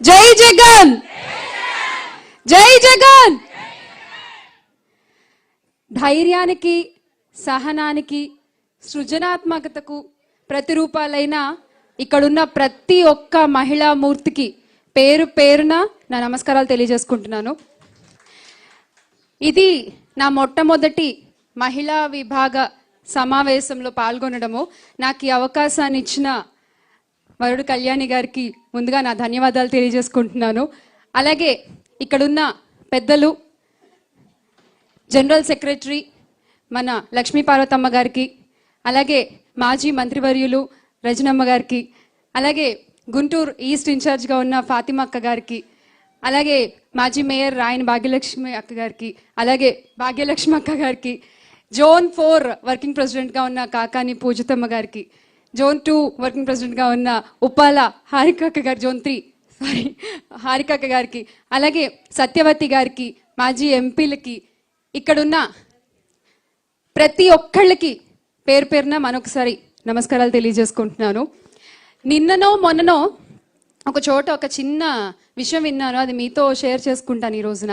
జై జగన్, జై జగన్. ధైర్యానికి, సహనానికి, సృజనాత్మకతకు ప్రతిరూపాలైన ఇక్కడున్న ప్రతి ఒక్క మహిళా మూర్తికి పేరు పేరున నా నమస్కారాలు తెలియజేసుకుంటున్నాను. ఇది నా మొట్టమొదటి మహిళా విభాగ సమావేశంలో పాల్గొనడము. నాకు ఈ అవకాశాన్ని ఇచ్చిన వరుడు కళ్యాణి గారికి ముందుగా నా ధన్యవాదాలు తెలియజేసుకుంటున్నాను. అలాగే ఇక్కడున్న పెద్దలు, జనరల్ సెక్రటరీ మన లక్ష్మీ పార్వతమ్మ గారికి, అలాగే మాజీ మంత్రివర్యులు రజనమ్మ గారికి, అలాగే గుంటూరు ఈస్ట్ ఇన్ఛార్జ్గా ఉన్న ఫాతిమా అక్క గారికి, అలాగే మాజీ మేయర్ రాయన భాగ్యలక్ష్మి అక్క గారికి, అలాగే భాగ్యలక్ష్మి అక్క గారికి, జోన్ 4 వర్కింగ్ ప్రెసిడెంట్గా ఉన్న కాకాని పూజితమ్మ గారికి, జోన్ 2 వర్కింగ్ ప్రెసిడెంట్గా ఉన్న ఉప్పాల హారికక్క గారి, జోన్ 3 హారికక్క గారికి, అలాగే సత్యవతి గారికి, మాజీ ఎంపీలకి, ఇక్కడున్న ప్రతి ఒక్కళ్ళకి పేరు పేరున మరొకసారి నమస్కారాలు తెలియజేసుకుంటున్నాను. నిన్ననో మొన్ననో ఒక చోట ఒక చిన్న విషయం విన్నాను, అది మీతో షేర్ చేసుకుంటాను ఈ రోజున.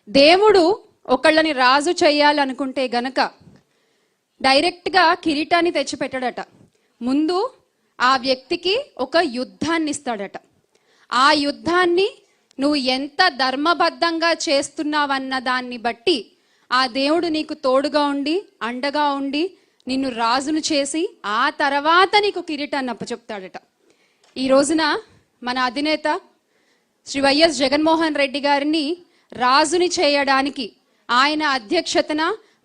దేవుడు ఒకళ్ళని రాజు చేయాలనుకుంటే గనక డైరెక్ట్గా కిరీటాన్ని తెచ్చిపెట్టాడట. ముందు ఆ వ్యక్తికి ఒక యుద్ధాన్ని ఇస్తాడట. ఆ యుద్ధాన్ని నువ్వు ఎంత ధర్మబద్ధంగా చేస్తున్నావన్న దాన్ని బట్టి ఆ దేవుడు నీకు తోడుగా ఉండి, అండగా ఉండి, నిన్ను రాజును చేసి ఆ తర్వాత నీకు కిరీటాన్ని అప్పచెప్తాడట. ఈ రోజున మన అధినేత శ్రీ వైఎస్ జగన్మోహన్ రెడ్డి గారిని రాజుని చేయడానికి ఆయన అధ్యక్షతన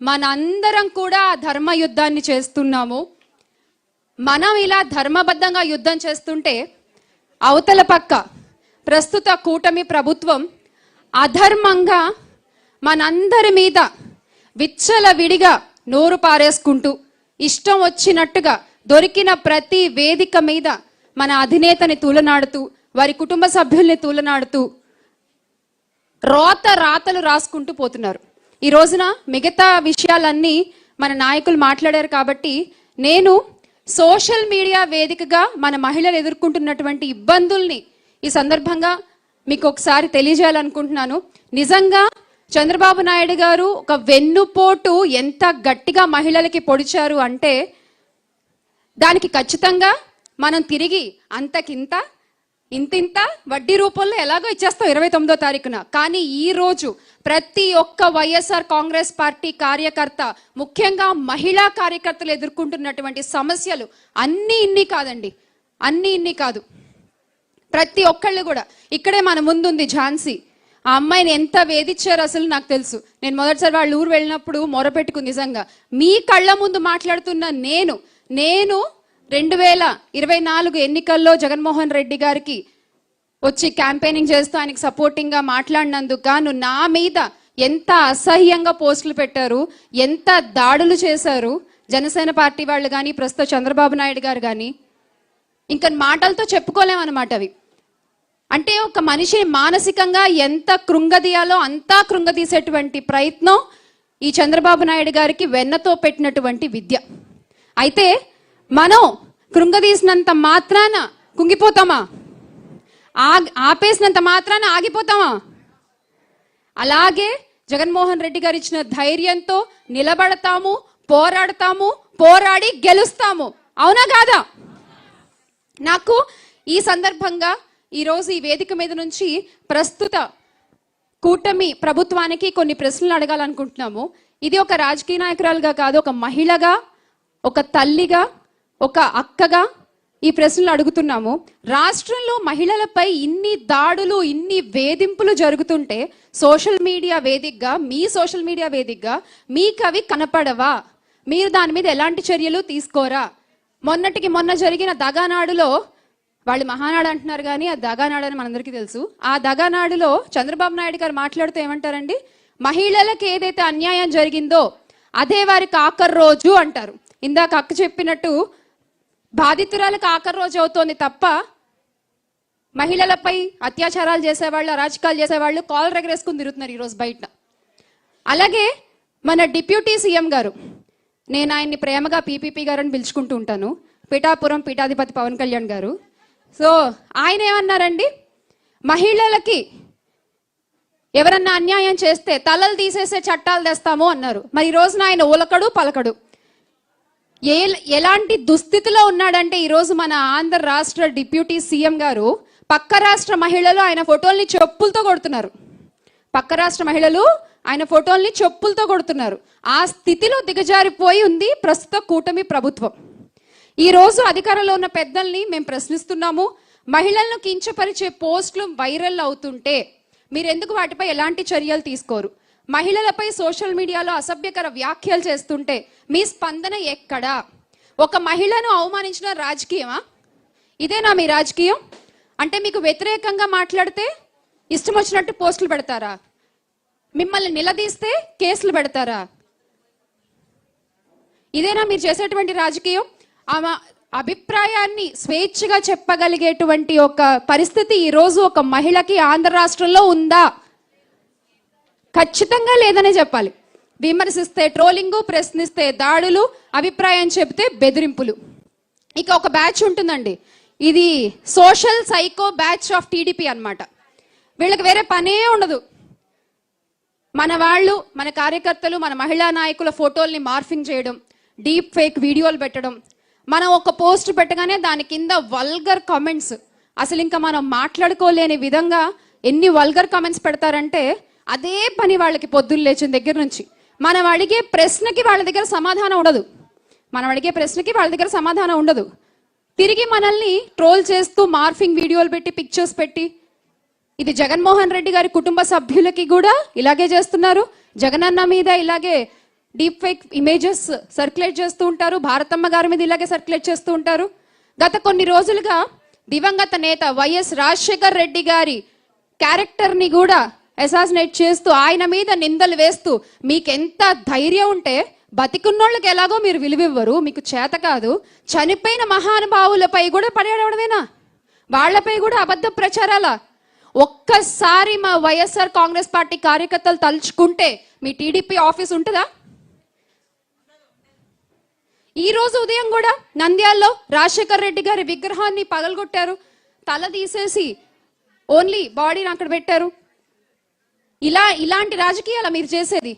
మనందరం కూడా ఆ ధర్మ యుద్ధాన్ని చేస్తున్నాము. మనం ఇలా ధర్మబద్ధంగా యుద్ధం చేస్తుంటే అవతల పక్క ప్రస్తుత కూటమి ప్రభుత్వం అధర్మంగా మనందరి మీద విచ్చలవిడిగా నోరు పారేసుకుంటూ ఇష్టం వచ్చినట్టుగా దొరికిన ప్రతి వేదిక మీద మన అధినేతని తూలనాడుతూ, వారి కుటుంబ సభ్యుల్ని తూలనాడుతూ రాతలు రాసుకుంటూ పోతున్నారు. ఈ రోజున మిగతా విషయాలన్నీ మన నాయకులు మాట్లాడారు కాబట్టి నేను సోషల్ మీడియా వేదికగా మన మహిళలు ఎదుర్కొంటున్నటువంటి ఇబ్బందుల్ని ఈ సందర్భంగా మీకు ఒకసారి తెలియజేయాలనుకుంటున్నాను. నిజంగా చంద్రబాబు నాయుడు గారు ఒక వెన్నుపోటు ఎంత గట్టిగా మహిళలకి పొడిచారు అంటే దానికి ఖచ్చితంగా మనం తిరిగి అంతకింత ఇంతింత వడ్డీ రూపంలో ఎలాగో ఇచ్చేస్తాం 29వ తారీఖున. కానీ ఈ రోజు ప్రతి ఒక్క వైఎస్ఆర్ కాంగ్రెస్ పార్టీ కార్యకర్త, ముఖ్యంగా మహిళా కార్యకర్తలు ఎదుర్కొంటున్నటువంటి సమస్యలు అన్నీ ఇన్ని కాదండి, అన్నీ ఇన్ని కాదు. ప్రతి ఒక్కళ్ళు కూడా ఇక్కడే మన ముందుంది ఝాన్సీ. ఆ అమ్మాయిని ఎంత వేధించారు అసలు నాకు తెలుసు. నేను మొదటిసారి వాళ్ళ ఊరు వెళ్ళినప్పుడు మొరపెట్టుకుంది. నిజంగా మీ కళ్ళ ముందు మాట్లాడుతున్న నేను 2024 ఎన్నికల్లో జగన్మోహన్ రెడ్డి గారికి వచ్చి క్యాంపెయినింగ్ చేస్తూ ఆయనకి సపోర్టింగ్గా మాట్లాడినందుకు గాను నా మీద ఎంత అసహ్యంగా పోస్టులు పెట్టారు, ఎంత దాడులు చేశారు జనసేన పార్టీ వాళ్ళు కానీ, ప్రస్తుతం చంద్రబాబు నాయుడు గారు కానీ. ఇంకా మాటలతో చెప్పుకోలేమన్నమాట అవి. అంటే ఒక మనిషిని మానసికంగా ఎంత కృంగదీయాలో అంతా కృంగదీసేటువంటి ప్రయత్నం ఈ చంద్రబాబు నాయుడు గారికి వెన్నతో పెట్టినటువంటి విద్య. అయితే మనం కృంగదీసినంత మాత్రాన కుంగిపోతామా? ఆపేసినంత మాత్రాన ఆగిపోతామా? అలాగే జగన్మోహన్ రెడ్డి గారు ఇచ్చిన ధైర్యంతో నిలబడతాము, పోరాడతాము, పోరాడి గెలుస్తాము. అవునా కాదా? నాకు ఈ సందర్భంగా ఈరోజు ఈ వేదిక మీద నుంచి ప్రస్తుత కూటమి ప్రభుత్వానికి కొన్ని ప్రశ్నలు అడగాలనుకుంటున్నాము. ఇది ఒక రాజకీయ నాయకురాలుగా కాదు, ఒక మహిళగా, ఒక తల్లిగా, ఒక అక్కగా ఈ ప్రశ్నలు అడుగుతున్నాము. రాష్ట్రంలో మహిళలపై ఇన్ని దాడులు, ఇన్ని వేధింపులు జరుగుతుంటే సోషల్ మీడియా వేదికగా, మీ సోషల్ మీడియా వేదికగా మీకు అవి కనపడవా? మీరు దాని మీద ఎలాంటి చర్యలు తీసుకోరా? మొన్నటికి మొన్న జరిగిన దగానాడులో, వాళ్ళు మహానాడు అంటున్నారు కానీ ఆ దగానాడు అని మనందరికీ తెలుసు. ఆ దగానాడులో చంద్రబాబు నాయుడు గారు మాట్లాడుతూ ఏమంటారండి? మహిళలకు ఏదైతే అన్యాయం జరిగిందో అదే వారికి ఆఖరి రోజు అంటారు. ఇందాక అక్క చెప్పినట్టు బాధితురాలకు ఆఖరి రోజు అవుతోంది తప్ప మహిళలపై అత్యాచారాలు చేసేవాళ్ళు, అరాచకాలు చేసేవాళ్ళు కాలర్ ఎగరేసుకుని తిరుగుతున్నారు ఈరోజు బయట. అలాగే మన డిప్యూటీ సీఎం గారు, నేను ఆయన్ని ప్రేమగా పీపీపీ గారు అని పిలుచుకుంటూ ఉంటాను, పిఠాపురం పీఠాధిపతి పవన్ కళ్యాణ్ గారు. సో ఆయన ఏమన్నారండి? మహిళలకి ఎవరన్నా అన్యాయం చేస్తే తలలు తీసేసే చట్టాలు తెస్తాము అన్నారు. మరి ఈ రోజున ఆయన ఉలకడు పలకడు. ఎలాంటి దుస్థితిలో ఉన్నాడంటే ఈరోజు మన ఆంధ్ర రాష్ట్ర డిప్యూటీ సీఎం గారు పక్క రాష్ట్ర మహిళలు ఆయన ఫోటోల్ని చెప్పులతో కొడుతున్నారు. పక్క రాష్ట్ర మహిళలు ఆయన ఫోటోల్ని చెప్పులతో కొడుతున్నారు. ఆ స్థితిలో దిగజారిపోయి ఉంది ప్రస్తుత కూటమి ప్రభుత్వం. ఈ రోజు అధికారంలో ఉన్న పెద్దల్ని మేము ప్రశ్నిస్తున్నాము. మహిళలను కించపరిచే పోస్టులు వైరల్ అవుతుంటే మీరు ఎందుకు వాటిపై ఎలాంటి చర్యలు తీసుకోరు? మహిళలపై సోషల్ మీడియాలో అసభ్యకర వ్యాఖ్యలు చేస్తుంటే మీ స్పందన ఎక్కడా? ఒక మహిళను అవమానించిన రాజకీయమా? ఇదేనా మీ రాజకీయం? అంటే మీకు వ్యతిరేకంగా మాట్లాడితే ఇష్టం వచ్చినట్టు పోస్టులు పెడతారా? మిమ్మల్ని నిలదీస్తే కేసులు పెడతారా? ఇదేనా మీరు చేసేటువంటి రాజకీయం? ఆమె అభిప్రాయాన్ని స్వేచ్ఛగా చెప్పగలిగేటువంటి ఒక పరిస్థితి ఈరోజు ఒక మహిళకి ఆంధ్ర రాష్ట్రంలో ఉందా? ఖచ్చితంగా లేదనే చెప్పాలి. విమర్శిస్తే ట్రోలింగు, ప్రశ్నిస్తే దాడులు, అభిప్రాయం చెబితే బెదిరింపులు. ఇక ఒక బ్యాచ్ ఉంటుందండి, ఇది social psycho batch of TDP అన్నమాట. వీళ్ళకి వేరే పనే ఉండదు. మన వాళ్ళు, మన కార్యకర్తలు, మన మహిళా నాయకుల ఫోటోల్ని మార్ఫింగ్ చేయడం, డీప్ ఫేక్ వీడియోలు పెట్టడం, మనం ఒక పోస్ట్ పెట్టగానే దాని కింద వల్గర్ కామెంట్స్, అసలు ఇంకా మనం మాట్లాడుకోలేని విధంగా ఎన్ని వల్గర్ కామెంట్స్ పెడతారంటే అదే పని వాళ్ళకి పొద్దున్న లేచిన దగ్గర నుంచి. మనం అడిగే ప్రశ్నకి వాళ్ళ దగ్గర సమాధానం ఉండదు. తిరిగి మనల్ని ట్రోల్ చేస్తూ మార్ఫింగ్ వీడియోలు పెట్టి, పిక్చర్స్ పెట్టి, ఇది జగన్మోహన్ రెడ్డి గారి కుటుంబ సభ్యులకి కూడా ఇలాగే చేస్తున్నారు. జగనన్న మీద ఇలాగే డీప్ ఫేక్ ఇమేజెస్ సర్క్యులేట్ చేస్తూ ఉంటారు. భారతమ్మ గారి మీద ఇలాగే సర్క్యులేట్ చేస్తూ ఉంటారు. గత కొన్ని రోజులుగా దివంగత నేత వైఎస్ రాజశేఖర్ రెడ్డి గారి క్యారెక్టర్ని కూడా అసాసినేట్ చేస్తూ, ఆయన మీద నిందలు వేస్తూ, మీకెంత ధైర్యం ఉంటే బతికున్నోళ్ళకి ఎలాగో మీరు విలువివ్వరు, మీకు చేత కాదు, చనిపోయిన మహానుభావులపై కూడా పడేయడమేనా? వాళ్లపై కూడా అబద్ధ ప్రచారాలా? ఒక్కసారి మా వైఎస్ఆర్ కాంగ్రెస్ పార్టీ కార్యకర్తలు తలుచుకుంటే మీ టీడీపీ ఆఫీస్ ఉంటుందా? ఈ రోజు ఉదయం కూడా నంద్యాలలో రాజశేఖర్ రెడ్డి గారి విగ్రహాన్ని పగలగొట్టారు, తల తీసేసి ఓన్లీ బాడీని అక్కడ పెట్టారు. ఇలాంటి రాజకీయాలు మీరు చేసేది?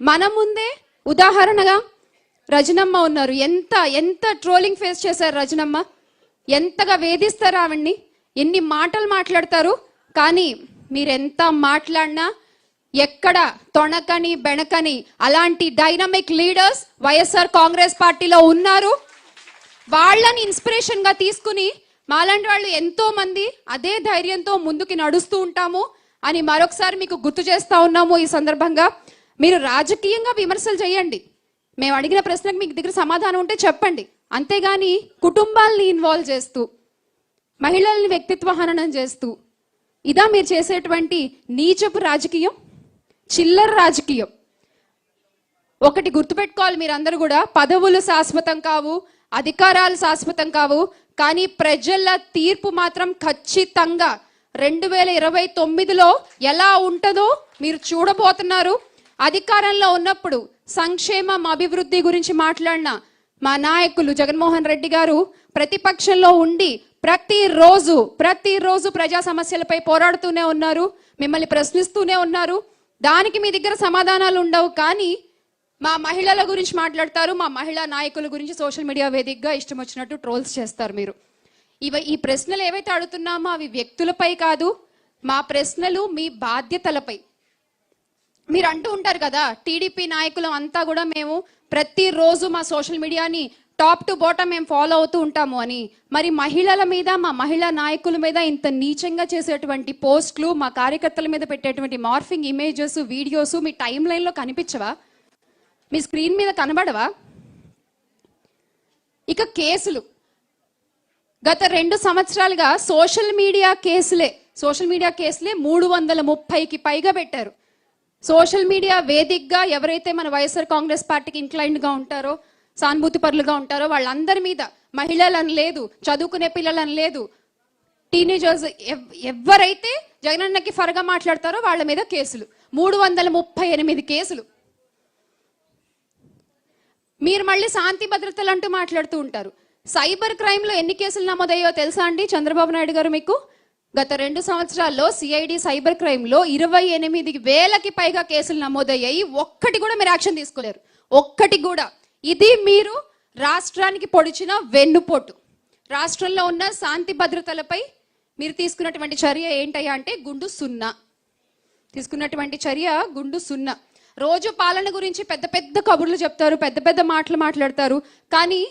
మన ముందే ఉదాహరణగా రజనమ్మ ఉన్నారు. ఎంత ట్రోలింగ్ ఫేస్ చేశారు రజనమ్మ. ఎంతగా వేధిస్తారు ఆవిడ్ని, ఎన్ని మాటలు మాట్లాడతారు. కానీ మీరెంత మాట్లాడినా ఎక్కడ తొణకని బెణకని అలాంటి డైనమిక్ లీడర్స్ వైఎస్ఆర్ కాంగ్రెస్ పార్టీలో ఉన్నారు. వాళ్ళని ఇన్స్పిరేషన్ గా తీసుకుని మాలాంటి వాళ్ళు ఎంతో మంది అదే ధైర్యంతో ముందుకి నడుస్తూ ఉంటాము అని మరొకసారి మీకు గుర్తు చేస్తా ఉన్నాము. ఈ సందర్భంగా మీరు రాజకీయంగా విమర్శలు చేయండి, మేము అడిగిన ప్రశ్నకు మీకు దగ్గర సమాధానం ఉంటే చెప్పండి. అంతేగాని కుటుంబాలని ఇన్వాల్వ్ చేస్తూ, మహిళల్ని వ్యక్తిత్వ హననం చేస్తూ, ఇదా మీరు చేసేటువంటి నీచపు రాజకీయం, చిల్లర రాజకీయం. ఒకటి గుర్తుపెట్టుకోవాలి మీరందరూ కూడా, పదవులు శాశ్వతం కావు, అధికారాలు శాశ్వతం కావు, కానీ ప్రజల తీర్పు మాత్రం ఖచ్చితంగా 2029లో ఎలా ఉంటుందో మీరు చూడబోతున్నారు. అధికారంలో ఉన్నప్పుడు సంక్షేమం, అభివృద్ధి గురించి మాట్లాడిన మా నాయకులు జగన్మోహన్ రెడ్డి గారు ప్రతిపక్షంలో ఉండి ప్రతిరోజు ప్రజా సమస్యలపై పోరాడుతూనే ఉన్నారు, మిమ్మల్ని ప్రశ్నిస్తూనే ఉన్నారు. దానికి మీ దగ్గర సమాధానాలు ఉండవు. కానీ మా మహిళల గురించి మాట్లాడతారు, మా మహిళా నాయకుల గురించి సోషల్ మీడియా వేదికగా ఇష్టం వచ్చినట్టు ట్రోల్స్ చేస్తారు మీరు. ఈ ప్రశ్నలు ఏవైతే అడుగుతున్నామో అవి వ్యక్తులపై కాదు, మా ప్రశ్నలు మీ బాధ్యతలపై. మీరు అంటూ ఉంటారు కదా, టీడీపీ నాయకులు అంతా కూడా మేము ప్రతిరోజు మా సోషల్ మీడియాని టాప్ టు బాటమ్ మేము ఫాలో అవుతూ ఉంటాము అని. మరి మహిళల మీద, మా మహిళా నాయకుల మీద ఇంత నీచంగా చేసేటువంటి పోస్టులు, మా కార్యకర్తల మీద పెట్టేటువంటి మార్ఫింగ్ ఇమేజెస్, వీడియోస్ మీ టైం లైన్లో కనిపించవా? మీ స్క్రీన్ మీద కనబడవా? ఇక కేసులు, గత 2 సంవత్సరాలుగా సోషల్ మీడియా కేసులే 330కి పైగా పెట్టారు. సోషల్ మీడియా వేదికగా ఎవరైతే మన వైఎస్ఆర్ కాంగ్రెస్ పార్టీకి ఇంక్లైన్డ్గా ఉంటారో, సానుభూతి పరులుగా ఉంటారో వాళ్ళందరి మీద, మహిళలని లేదు, చదువుకునే పిల్లలని లేదు, టీనేజర్స్ ఎవరైతే జగనన్నకి ఫరగా మాట్లాడతారో వాళ్ళ మీద కేసులు, 338 కేసులు. మీరు మళ్ళీ శాంతి భద్రతలు అంటూ మాట్లాడుతూ ఉంటారు. సైబర్ క్రైమ్లో ఎన్ని కేసులు నమోదయ్యో తెలుసా అండి చంద్రబాబు నాయుడు గారు? మీకు గత 2 సంవత్సరాల్లో సిఐడి సైబర్ క్రైమ్లో 28,000కి పైగా కేసులు నమోదయ్యాయి. ఒక్కటి కూడా మీరు యాక్షన్ తీసుకోలేరు, ఒక్కటి కూడా. ఇది మీరు రాష్ట్రానికి పొడిచిన వెన్నుపోటు. రాష్ట్రంలో ఉన్న శాంతి భద్రతలపై మీరు తీసుకున్నటువంటి చర్య ఏంటయ్యా అంటే గుండు సున్నా. తీసుకున్నటువంటి చర్య గుండు సున్నా. రోజు పాలన గురించి పెద్ద పెద్ద కబుర్లు చెప్తారు, పెద్ద పెద్ద మాటలు మాట్లాడతారు, కానీ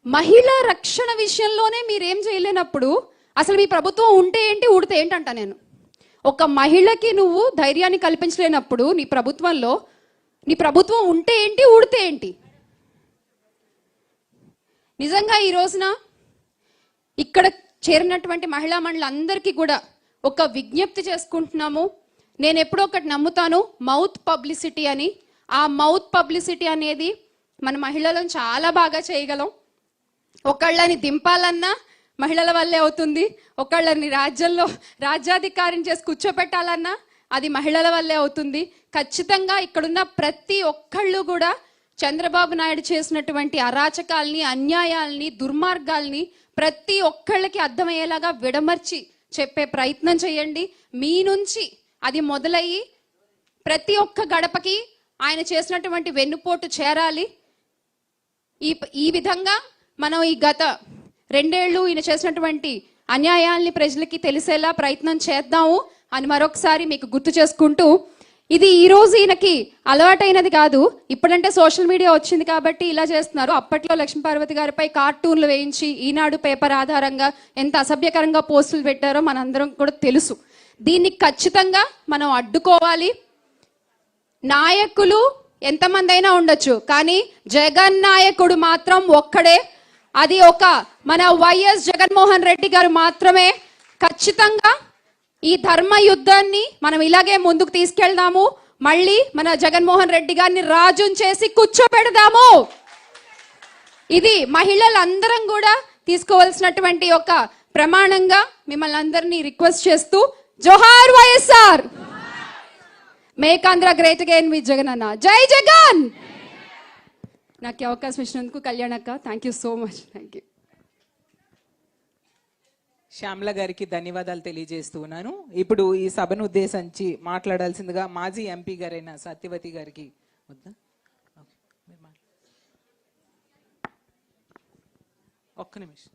మహిళా రక్షణ విషయంలోనే మీరేం చేయలేనప్పుడు అసలు మీ ప్రభుత్వం ఉంటే ఏంటి, ఊడితే ఏంటంట నేను. ఒక మహిళకి నువ్వు ధైర్యాన్ని కల్పించలేనప్పుడు నీ ప్రభుత్వం ఉంటే ఏంటి, ఊడితే ఏంటి. నిజంగా ఈ రోజున ఇక్కడ చేరినటువంటి మహిళా మండలందరికీ కూడా ఒక విజ్ఞప్తి చేసుకుంటున్నాము. నేను ఎప్పుడో ఒకటి నమ్ముతాను, మౌత్ పబ్లిసిటీ అని. ఆ మౌత్ పబ్లిసిటీ అనేది మన మహిళలను చాలా బాగా చేయగలం. ఒకళ్ళని దింపాలన్నా మహిళల వల్లే అవుతుంది, ఒకళ్ళని రాజ్యాధికారం చేసి కూర్చోపెట్టాలన్నా అది మహిళల వల్లే అవుతుంది. ఖచ్చితంగా ఇక్కడున్న ప్రతి ఒక్కళ్ళు కూడా చంద్రబాబు నాయుడు చేసినటువంటి అరాచకాల్ని, అన్యాయాల్ని, దుర్మార్గాల్ని ప్రతి ఒక్కళ్ళకి అర్థమయ్యేలాగా విడమర్చి చెప్పే ప్రయత్నం చేయండి. మీ నుంచి అది మొదలయ్యి ప్రతి ఒక్క గడపకి ఆయన చేసినటువంటి వెన్నుపోటు చేరాలి. ఈ విధంగా మనం ఈ గత 2 ఏళ్ళు ఈయన చేసినటువంటి అన్యాయాల్ని ప్రజలకి తెలిసేలా ప్రయత్నం చేద్దాము అని మరొకసారి మీకు గుర్తు చేసుకుంటూ, ఇది ఈ రోజు ఈయనకి అలవాటైనది కాదు. ఇప్పుడంటే సోషల్ మీడియా వచ్చింది కాబట్టి ఇలా చేస్తున్నారు. అప్పట్లో లక్ష్మీపార్వతి గారిపై కార్టూన్లు వేయించి ఈనాడు పేపర్ ఆధారంగా ఎంత అసభ్యకరంగా పోస్టులు పెట్టారో మనందరం కూడా తెలుసు. దీన్ని ఖచ్చితంగా మనం అడ్డుకోవాలి. నాయకులు ఎంతమంది అయినా ఉండొచ్చు, కానీ జగన్ నాయకుడు మాత్రం ఒక్కడే. అది మన వైఎస్ జగన్మోహన్ రెడ్డి గారు మాత్రమే. ఖచ్చితంగా ఈ ధర్మ యుద్ధాన్ని మనం ఇలాగే ముందుకు తీసుకెళ్దాము. మళ్ళీ మన జగన్మోహన్ రెడ్డి గారిని రాజుని చేసి కూర్చోబెడదాము. ఇది మహిళలందరం కూడా తీసుకోవాల్సినటువంటి ఒక ప్రమాణంగా మిమ్మల్ని అందరినీ రిక్వెస్ట్ చేస్తూ, జోహార్ YSR, make Andhra great again with Jagan అన్న. జై జగన్. నాకు అవకాశం ఇచ్చినందుకు కళ్యాణక్క, thank you so much. Thank you. Shyamala గారికి ధన్యవాదాలు తెలియజేస్తూ ఉన్నాను. ఇప్పుడు ఈ సభను ఉద్దేశించి మాట్లాడాల్సిందిగా మాజీ ఎంపీ గారైన సత్యవతి గారికి ఒక్క నిమిషం.